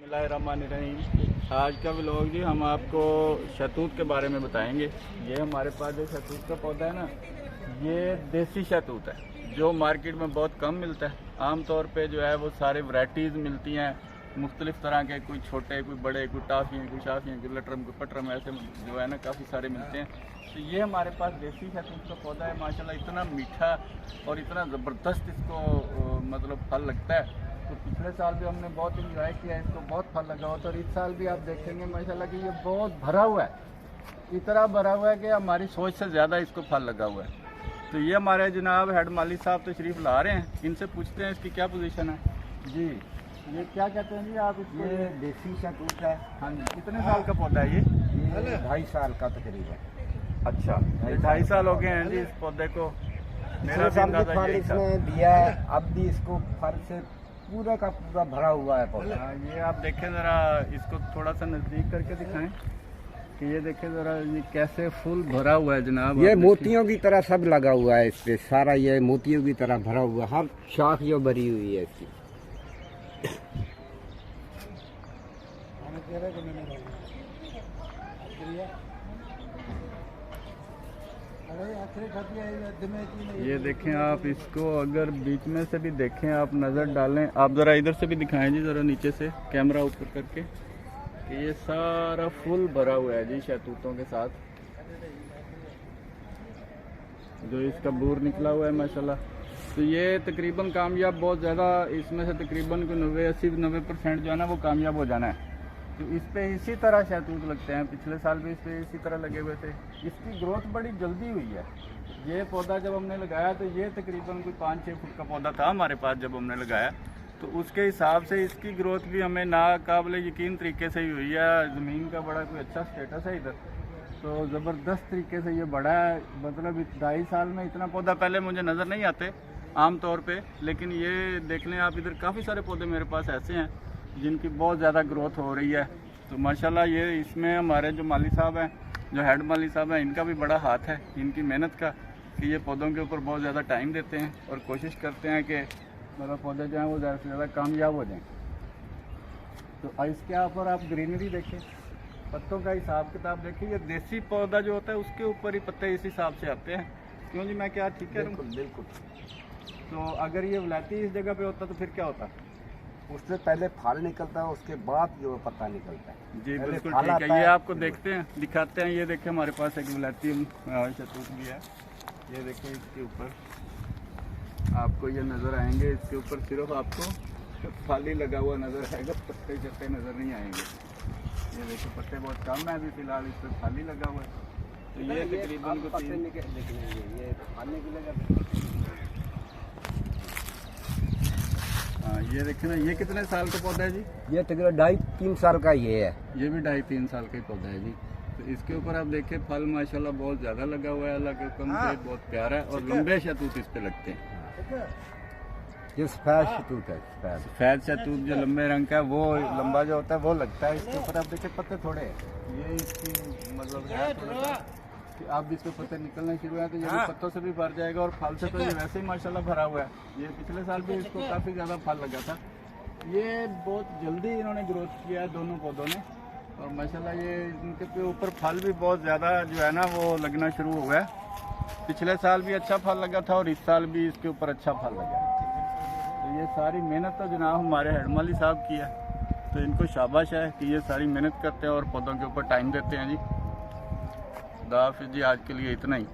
बिस्मिल्लाहिर्रहमानिर्रहीम। आज का व्लॉग जी हम आपको शहतूत के बारे में बताएंगे। ये हमारे पास जो शहतूत का पौधा है ना, ये देसी शहतूत है जो मार्केट में बहुत कम मिलता है। आम तौर पे जो है वो सारे वैराइटीज़ मिलती हैं मुख्तलिफ़ तरह के, कोई छोटे कोई बड़े, कोई टाफियाँ, कोई शाफियाँ, कोई लटरम, कोई पटरम, ऐसे जो है ना काफ़ी सारे मिलते हैं। तो ये हमारे पास देसी शहतूत का पौधा है। माशाल्लाह इतना मीठा और इतना ज़बरदस्त इसको मतलब फल लगता है। तो पिछले साल भी हमने बहुत इंजॉय किया, इसको बहुत फल लगा हुआ था। और इस साल भी आप देखेंगे माशाल्लाह कि ये बहुत भरा हुआ है, इतना भरा हुआ है कि हमारी सोच से ज़्यादा इसको फल लगा हुआ है। तो ये हमारे जनाब हेड माली साहब तशरीफ़ ला रहे हैं, इनसे पूछते हैं इसकी क्या पोजीशन है। जी, ये क्या कहते हैं जी आप इसको? ये देसी शहतूत है। हाँ जी, कितने साल का पौधा है ये? 2.5 साल का तकरीबन। अच्छा, 2.5 साल हो गए हैं जी इस पौधे को। मेरा भी अंदाज़ा फल यही था। इसने दिया है, अब भी इसको फल से पूरा का पूरा भरा हुआ है पौधा। हाँ, ये आप देखें ज़रा, इसको थोड़ा सा नज़दीक करके दिखाएं कि ये देखें ज़रा, ये कैसे फुल भरा हुआ है जनाब। ये आप मोतियों की तरह सब लगा हुआ है इस पे, सारा ये मोतियों की तरह भरा हुआ है, हर शाख जो भरी हुई है इसकी। ये देखें आप इसको, अगर बीच में से भी देखें, आप नज़र डालें, आप ज़रा इधर से भी दिखाएं जी, ज़रा नीचे से कैमरा ऊपर करके, कि ये सारा फुल भरा हुआ है जी शहतूतों के साथ। जो इसका बूर निकला हुआ है माशाल्लाह। तो ये तकरीबन कामयाब बहुत ज़्यादा, इसमें से तकरीबन 90-80-90% जो है ना वो कामयाब हो जाना है। तो इस पे इसी तरह शहतूत लगते हैं, पिछले साल भी इस पे इसी तरह लगे हुए थे। इसकी ग्रोथ बड़ी जल्दी हुई है। ये पौधा जब हमने लगाया तो ये तकरीबन कोई 5-6 फुट का पौधा था हमारे पास जब हमने लगाया, तो उसके हिसाब से इसकी ग्रोथ भी हमें नाकाबिले यकीन तरीके से ही हुई है। ज़मीन का बड़ा कोई अच्छा स्टेटस है इधर, तो ज़बरदस्त तरीके से ये बड़ा है। मतलब 2.5 साल में इतना पौधा पहले मुझे नज़र नहीं आते आम तौर पे, लेकिन ये देख लें आप, इधर काफ़ी सारे पौधे मेरे पास ऐसे हैं जिनकी बहुत ज़्यादा ग्रोथ हो रही है। तो माशाल्लाह ये इसमें हमारे जो माली साहब हैं, जो हेड माली साहब हैं, इनका भी बड़ा हाथ है, इनकी मेहनत का, कि ये पौधों के ऊपर बहुत ज़्यादा टाइम देते हैं और कोशिश करते हैं कि मतलब पौधे जो हैं वो ज़्यादा से ज़्यादा कामयाब हो जाएँ। तो इसके ऊपर आप ग्रीनरी देखें, पत्तों का हिसाब किताब देखिए। ये देसी पौधा जो होता है उसके ऊपर ही पत्ते इस हिसाब से आते हैं। क्यों जी, मैं क्या ठीक है? बिल्कुल। तो अगर ये विलायती इस जगह पे होता तो फिर क्या होता? उससे पहले फल निकलता है, उसके बाद जो पत्ता निकलता है। जी बिल्कुल फल ठीक आता है। ये है, आपको देखते हैं, दिखाते हैं। ये देखिए हमारे पास एक विलायती शहतूत भी है। ये देखिए इसके ऊपर आपको ये नज़र आएंगे, इसके ऊपर सिर्फ आपको फल ही लगा हुआ नज़र आएगा, पत्ते चत्ते नज़र नहीं आएंगे। ये देखिए पत्ते बहुत कम है अभी फ़िलहाल, इस पर फल ही लगा हुआ है। तो ये तकरीबन को 3 हाँ, ये देखिए ना, ये कितने साल का पौधा है जी? ये तकरीबन 2.5-3 साल का ये है। ये भी 2.5-3 साल का ही पौधा है जी। तो इसके ऊपर आप देखें फल माशाल्लाह बहुत ज़्यादा लगा हुआ है, अल्लाह के हुक्म से बहुत प्यारा है। और लंबे शहतूत इस पे लगते हैं। ये सफेद शहतूत है। सफेद शहतूत जो लंबे रंग का है, वो लंबा जो होता है वो लगता है। इसके ऊपर आप देखिए पत्ते थोड़े हैं, ये इसकी मतलब है थोड़ा सा कि अब इसके पत्ते निकलने शुरू हैं, तो ये भी पत्तों से भी भर जाएगा। और फल से तो ये वैसे ही माशाल्लाह भरा हुआ है। ये पिछले साल भी इसको काफ़ी ज़्यादा फल लगा था। ये बहुत जल्दी इन्होंने ग्रोथ किया है दोनों पौधों ने, और माशाल्लाह ये इनके ऊपर फल भी बहुत ज़्यादा जो है ना वो लगना शुरू हो गया। पिछले साल भी अच्छा फल लगा था और इस साल भी इसके ऊपर अच्छा फल लगा। तो ये सारी मेहनत तो जनाब हमारे हेड माली साहब की है, तो इनको शाबाश है कि ये सारी मेहनत करते हैं और पौधों के ऊपर टाइम देते हैं जी। खुदा हाफिज़ जी, आज के लिए इतना ही।